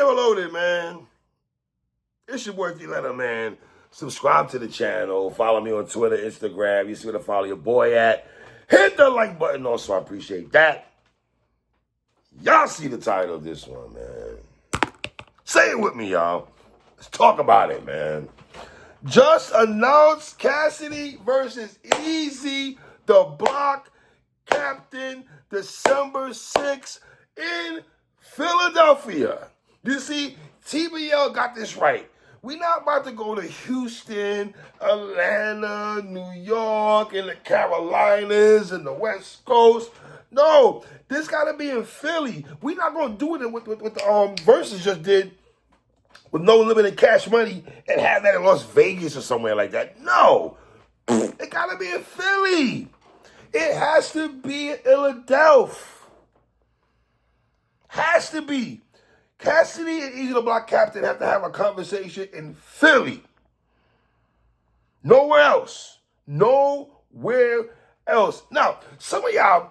TBL Loaded, man. It's your boy D-Letter, man. Subscribe to the channel. Follow me on Twitter, Instagram. You see where to follow your boy at. Hit the like button also. I appreciate that. Y'all see the title of this one, man. Say it with me, y'all. Let's talk about it, man. Just announced Cassidy versus Eazy, the block captain, December 6th in Philadelphia. You see, TBL got this right. We're not about to go to Houston, Atlanta, New York, and the Carolinas, and the West Coast. No, this got to be in Philly. We're not going to do it with the Versus just did with No Limit and Cash Money and have that in Las Vegas or somewhere like that. No, it got to be in Philly. It has to be in Philadelphia. Has to be. Cassidy and Eazy the Block Captain have to have a conversation in Philly. Nowhere else. Nowhere else. Now, some of y'all,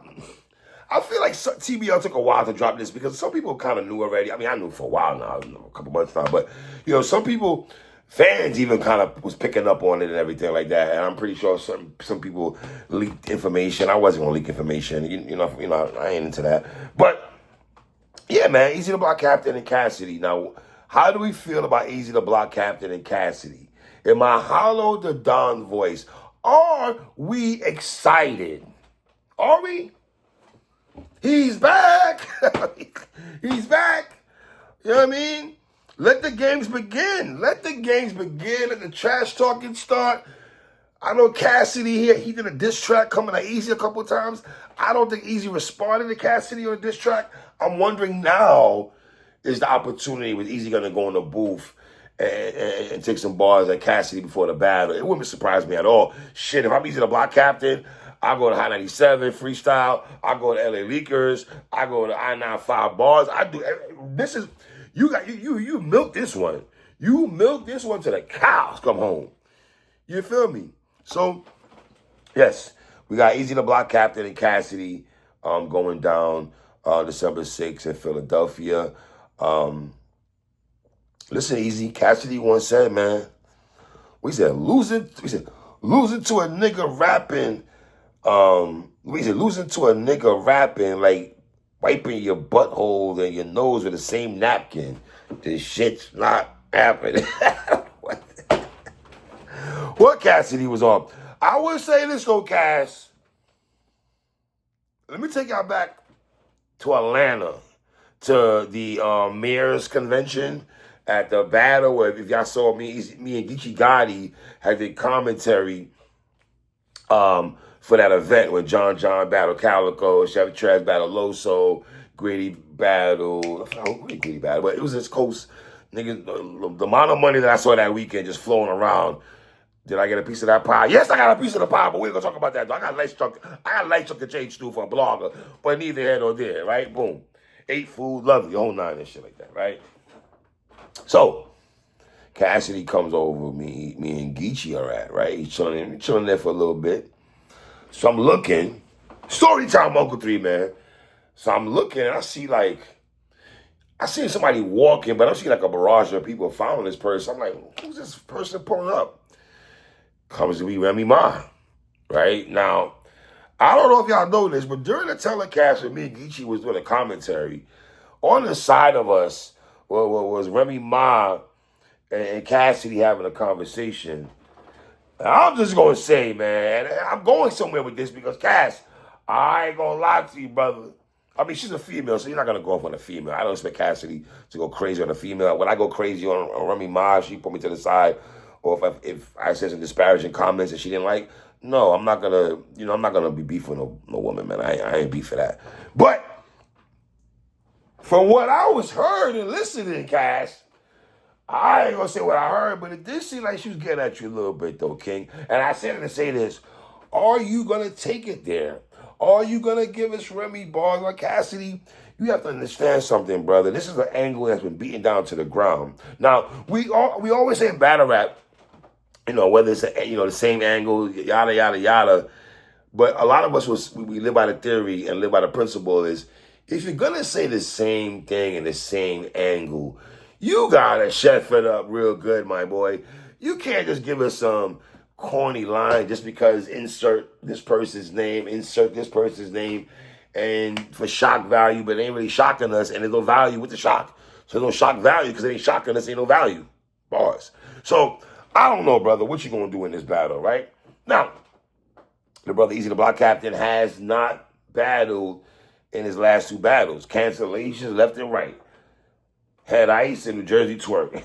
I feel like TBL took a while to drop this because some people kind of knew already. I mean, I knew for a while now, a couple months now, but, some people, fans even kind of was picking up on it and everything like that. And I'm pretty sure some people leaked information. I wasn't going to leak information. I ain't into that. But, yeah, man, Eazy the Block Captain and Cassidy. Now, how do we feel about Eazy the Block Captain and Cassidy? In my hollow the Don voice, are we excited? Are we? He's back. He's back. You know what I mean? Let the games begin. Let the games begin. Let the trash talking start. I know Cassidy here, he did a diss track coming at Eazy a couple of times. I don't think Eazy responded to Cassidy on a diss track. I'm wondering now, is the opportunity with Eazy going to go in the booth and take some bars at Cassidy before the battle? It wouldn't surprise me at all. Shit, if I'm Eazy the Block Captain, I go to High 97 freestyle. I go to LA Leakers. I go to I-95 bars. I do. This is you milk this one. You milk this one till the cows come home. You feel me? So, yes, we got Eazy the Block Captain and Cassidy going down December 6th in Philadelphia. Listen, Eazy, Cassidy once said, man, we said losing to a nigga rapping. Losing to a nigga rapping like wiping your butthole and your nose with the same napkin. This shit's not happening. What Cassidy was on. I would say this though, Cass. Let me take y'all back to Atlanta, to the mayor's convention at the battle where if y'all saw me and Geechee Gotti had the commentary for that event when John battled Calico, Chevy Trash battled Loso, Grady battled, I don't know Grady battled, but it was this coast, nigga, the amount of money that I saw that weekend just flowing around. Did I get a piece of that pie? Yes, I got a piece of the pie, but we're going to talk about that. I got a light chunk of change too for a blogger, but neither here nor there, right? Boom. Ate food, lovely, whole nine and shit like that, right? So, Cassidy comes over, me and Geechee are at, right? He's chilling there for a little bit. So I'm looking, story time, Uncle 3, man. So I'm looking, and I see somebody walking, but I see like a barrage of people following this person. I'm like, who's this person pulling up? Comes to be Remy Ma, right? Now, I don't know if y'all know this, but during the telecast when me and Geechee was doing a commentary, on the side of us was Remy Ma and Cassidy having a conversation. And I'm just going to say, man, I'm going somewhere with this because, Cass, I ain't going to lie to you, brother. I mean, she's a female, so you're not going to go off on a female. I don't expect Cassidy to go crazy on a female. When I go crazy on Remy Ma, she put me to the side. Or if I said some disparaging comments that she didn't like, no, I'm not gonna be beefing no woman, man. I ain't beef for that. But from what I was heard and listening, Cass, I ain't gonna say what I heard, but it did seem like she was getting at you a little bit, though, King. And I said it to say this: are you gonna take it there? Are you gonna give us Remy bars like Cassidy? You have to understand something, brother. This is an angle that's been beaten down to the ground. Now we always say in battle rap, whether it's the same angle, yada yada yada. But a lot of us we live by the theory and live by the principle is if you're gonna say the same thing in the same angle, You gotta shut it up real good, my boy. You can't just give us some corny line just because insert this person's name, and for shock value, but it ain't really shocking us, and there's no value with the shock. So there's no shock value because it ain't shocking us, ain't no value. Bars. So I don't know, brother, what you gonna do in this battle, right? Now, the brother Eazy the Block Captain has not battled in his last 2 battles. Cancellations left and right. Had Ice and New Jersey Twerk.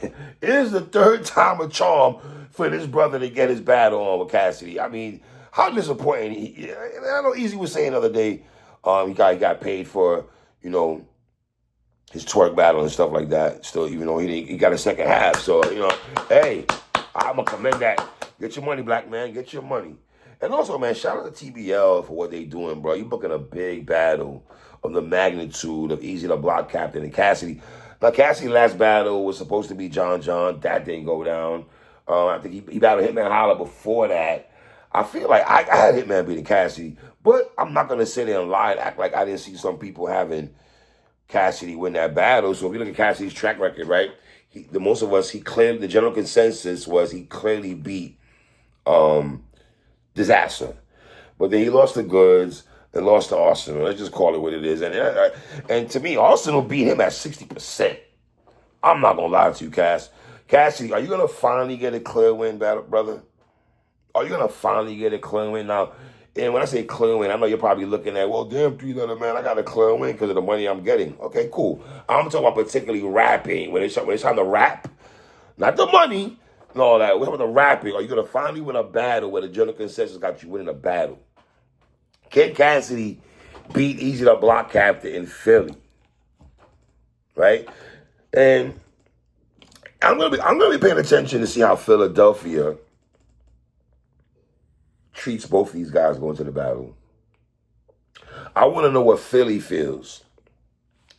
It is the 3rd time a charm for this brother to get his battle on with Cassidy. I mean, how disappointing. I know Eazy was saying the other day, he got paid for, his twerk battle and stuff like that. Still, even though he got a second half. So, hey, I'm going to commend that. Get your money, black man. Get your money. And also, man, shout out to TBL for what they doing, bro. You booking a big battle of the magnitude of Eazy the Block Captain and Cassidy. Now, Cassidy's last battle was supposed to be John. That didn't go down. I think he battled Hitman Holla before that. I feel like I had Hitman beating Cassidy, but I'm not going to sit there and lie and act like I didn't see some people having Cassidy win that battle. So if you look at Cassidy's track record, right, the general consensus was he clearly beat Disaster. But then he lost to Goods and lost to Arsenal. Let's just call it what it is. And to me, Arsenal beat him at 60%. I'm not going to lie to you, Cassidy, are you going to finally get a clear win, brother? Are you going to finally get a clear win? Now, and when I say clear win, I know you're probably looking at, well, damn, 3-letter man, I got a clear win because of the money I'm getting. Okay, cool. I'm talking about particularly rapping. When it's time to rap, not the money and all that. We're talking about the rapping. Are you going to finally win a battle where the general consensus got you winning a battle? Can Cassidy beat Eazy the Block Captain in Philly? Right? And I'm gonna be paying attention to see how Philadelphia treats both of these guys going to the battle. I want to know what Philly feels.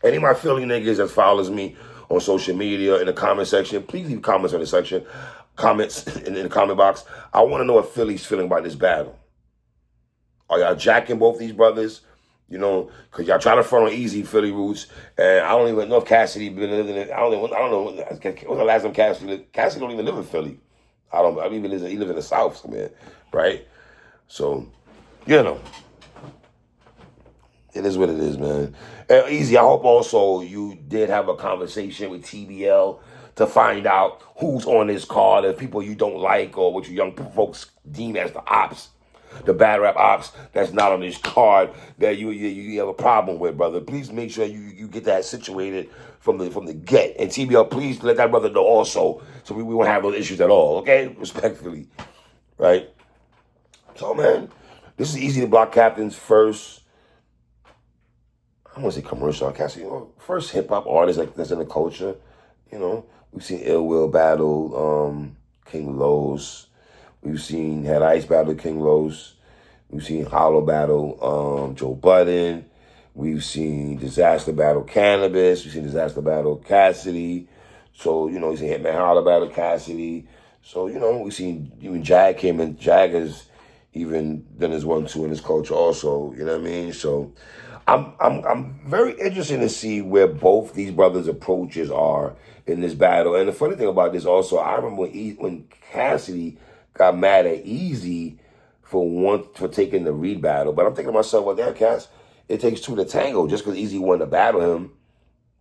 Any of my Philly niggas that follows me on social media in the comment section, please leave comments in the comment box. I want to know what Philly's feeling about this battle. Are y'all jacking both these brothers? Because y'all trying to front on Eazy Philly roots, and I don't even know if Cassidy been living in. I don't know. When's the last time Cassidy don't even live in Philly? I don't even he live in the South somewhere, right? So, it is what it is, man. And Eazy, I hope also you did have a conversation with TBL to find out who's on this card, and people you don't like or what you young folks deem as the ops. The bad rap ops that's not on this card that you have a problem with, brother. Please make sure you get that situated from the get. And TBL, please let that brother know also, so we won't have those issues at all. Okay, respectfully, right? So, man, this is Eazy the Block Captain's first. I want to say commercial, Cassidy. First hip hop artist that's in the culture. We've seen Ill Will battle King Los. We've seen Had Ice battle King Los. We've seen Hollow battle Joe Budden. We've seen Disaster battle Cannabis. We've seen Disaster battle Cassidy. So, we've seen Hitman Hollow battle Cassidy. So, we've seen even Jag came in. Jag has even done his 1-2 in his culture also. You know what I mean? So I'm very interested to see where both these brothers' approaches are in this battle. And the funny thing about this also, I remember when Cassidy got mad at Eazy for taking the Reed battle. But I'm thinking to myself, well, damn, Cass, it takes 2 to tango. Just because Eazy wanted to battle him,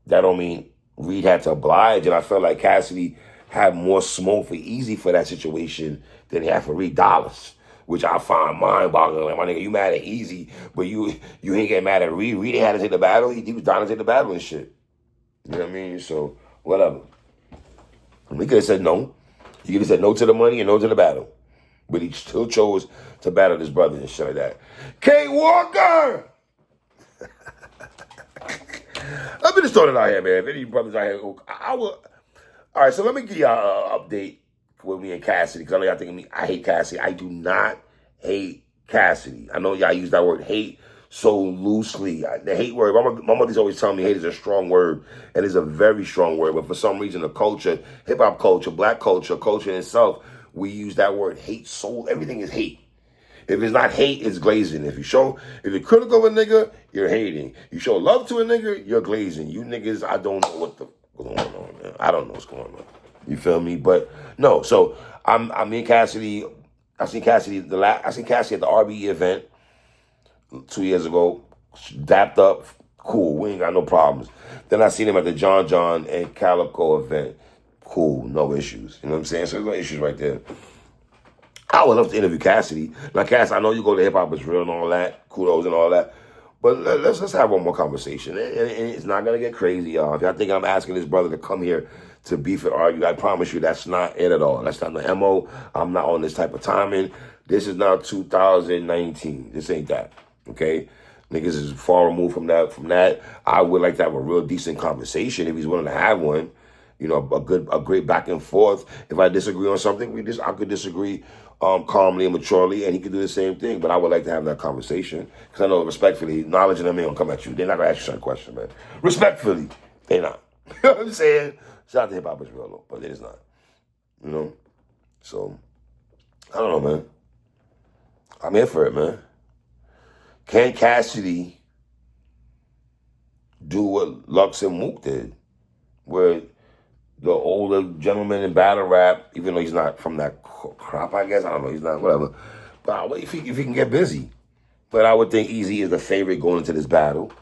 that don't mean Reed had to oblige. And I felt like Cassidy had more smoke for Eazy for that situation than he had for Reed Dollars, which I find mind-boggling. Like, my nigga, you mad at Eazy, but you ain't getting mad at Reed. Reed ain't had to take the battle. He was down to take the battle and shit. You know what I mean? So, whatever. We could have said no. He could have said no to the money and no to the battle. But he still chose to battle his brother and shit like that. K. Walker! Let me just throw it out here, man. If any brothers out here, I will. All right, so let me give y'all an update with me and Cassidy. Because I know y'all thinking I hate Cassidy. I do not hate Cassidy. I know y'all use that word hate so loosely. The hate word, my mother's always telling me hate is a strong word, and it's a very strong word. But for some reason, the culture, hip-hop culture, black culture in itself, we use that word hate so, everything is hate. If it's not hate, it's glazing. If you're critical of a nigga, you're hating. You show love to a nigga, you're glazing. You niggas, I don't know what the going on, man. I don't know what's going on. You feel me? But no, so I'm in Cassidy. I seen Cassidy I seen Cassidy at the RBE event 2 years ago. Dapped up, cool. We ain't got no problems. Then I seen him at the John John and Calico event. Cool, no issues. You know what I'm saying? So there's no issues right there. I would love to interview Cassidy. Now, Cass, I know you go to Hip Hop Is Real and all that, kudos and all that. But let's have one more conversation. And it's not going to get crazy, y'all. If y'all think I'm asking this brother to come here to beef and argue, I promise you that's not it at all. That's not the MO. I'm not on this type of timing. This is now 2019. This ain't that, okay? Niggas is far removed from that. I would like to have a real decent conversation if he's willing to have one. You know, a great back and forth. If I disagree on something, I could disagree calmly and maturely, and he could do the same thing. But I would like to have that conversation because I know respectfully, knowledge and them ain't gonna come at you. They're not gonna ask you certain question, man. Respectfully, they not. You know what I'm saying? Shout out to Hip Hop Is Real, though, but it is not. You know, so I don't know, man. I'm here for it, man. Can Cassidy do what Lux and Mook did, where the older gentleman in battle rap, even though he's not from that crop, I guess. I don't know. He's not, whatever. But if he can get busy. But I would think Eazy is the favorite going into this battle.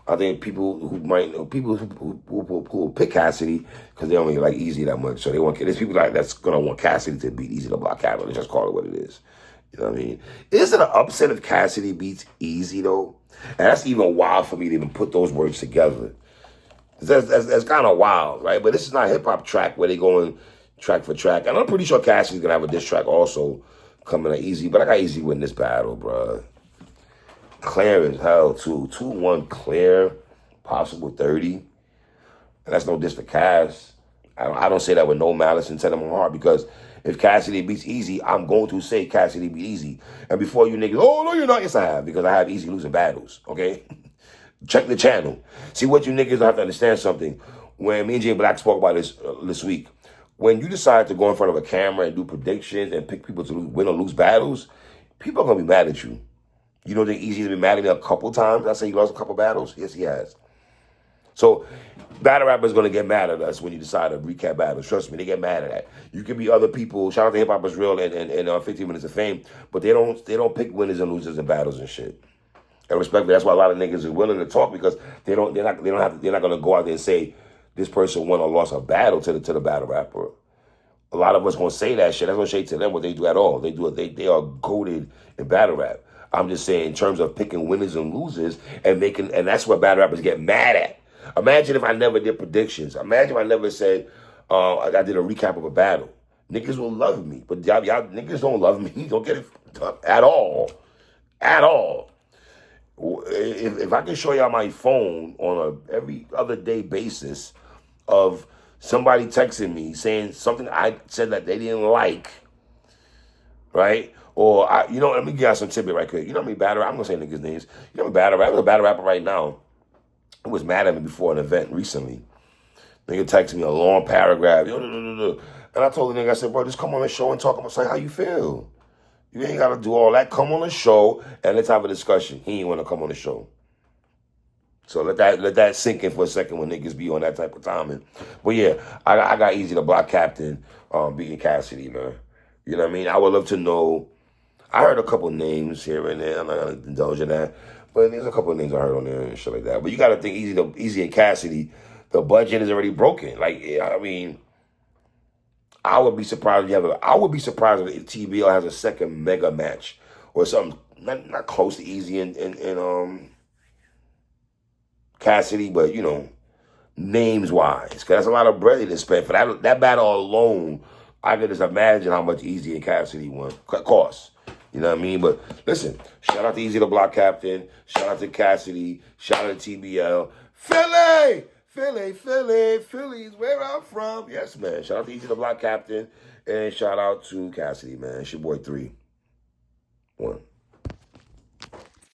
I think people who will pick Cassidy because they don't really like Eazy that much. So there's people that's going to want Cassidy to beat Eazy the Block Captain. Let's just call it what it is. You know what I mean? Is it an upset if Cassidy beats Eazy, though? And that's even wild for me to even put those words together. That's kind of wild, right? But this is not a hip-hop track where they going track for track. And I'm pretty sure Cassidy's going to have a diss track also coming at Eazy. But I got Eazy winning this battle, bro. Clear as hell, too. 2-1 clear, possible 30. And that's no diss to Cass. I don't say that with no malice intent in my heart because if Cassidy beats Eazy, I'm going to say Cassidy beat Eazy. And before you niggas, oh, no, you're not. Yes, I have because I have Eazy losing battles, okay? Check the channel. See what you niggas have to understand something. When me and Jay Black spoke about this week, when you decide to go in front of a camera and do predictions and pick people to win or lose battles, people are going to be mad at you. You don't think Eazy's been mad at me a couple times? I say he lost a couple battles. Yes, he has. So battle rappers going to get mad at us when you decide to recap battles. Trust me, they get mad at that. You can be other people. Shout out to Hip Hop Is Real and 15 Minutes of Fame, but they don't pick winners and losers in battles and shit. And respectfully, that's why a lot of niggas are willing to talk because they're not gonna go out there and say this person won or lost a battle to the battle rapper. A lot of us gonna say that shit. That's no shade to them what they do at all. They are goated in battle rap. I'm just saying in terms of picking winners and losers and that's what battle rappers get mad at. Imagine if I never did predictions. Imagine if I never said I did a recap of a battle. Niggas will love me, but y'all niggas don't love me. Don't get it at all, at all. If I can show y'all my phone on a every other day basis of somebody texting me saying something I said that they didn't like, right? Or, let me give y'all some tidbit right quick. You know how many battle rappers, I'm going to say niggas' names. You know how many a battle rapper right now who was mad at me before an event recently. Nigga texted me a long paragraph. And I told the nigga, I said, bro, just come on the show and talk about how you feel. You ain't got to do all that. Come on the show and let's have a discussion. He ain't want to come on the show. So let that sink in for a second when niggas be on that type of timing. But yeah, I got Eazy the Block Captain beating Cassidy, man. You know what I mean? I would love to know. I heard a couple names here and there. I'm not going to indulge in that. But there's a couple of names I heard on there and shit like that. But you got to think Eazy and Cassidy, the budget is already broken. Like, I mean, I would be surprised if TBL has a second mega match or something not close to Eazy and Cassidy, but names wise, because that's a lot of bread to spend for that battle alone. I could just imagine how much Eazy and Cassidy cost. You know what I mean? But listen, shout out to Eazy the Block Captain, shout out to Cassidy, shout out to TBL, Philly's where I'm from. Yes, man. Shout out to Eazy the Block Captain. And shout out to Cassidy, man. It's your boy 3-1.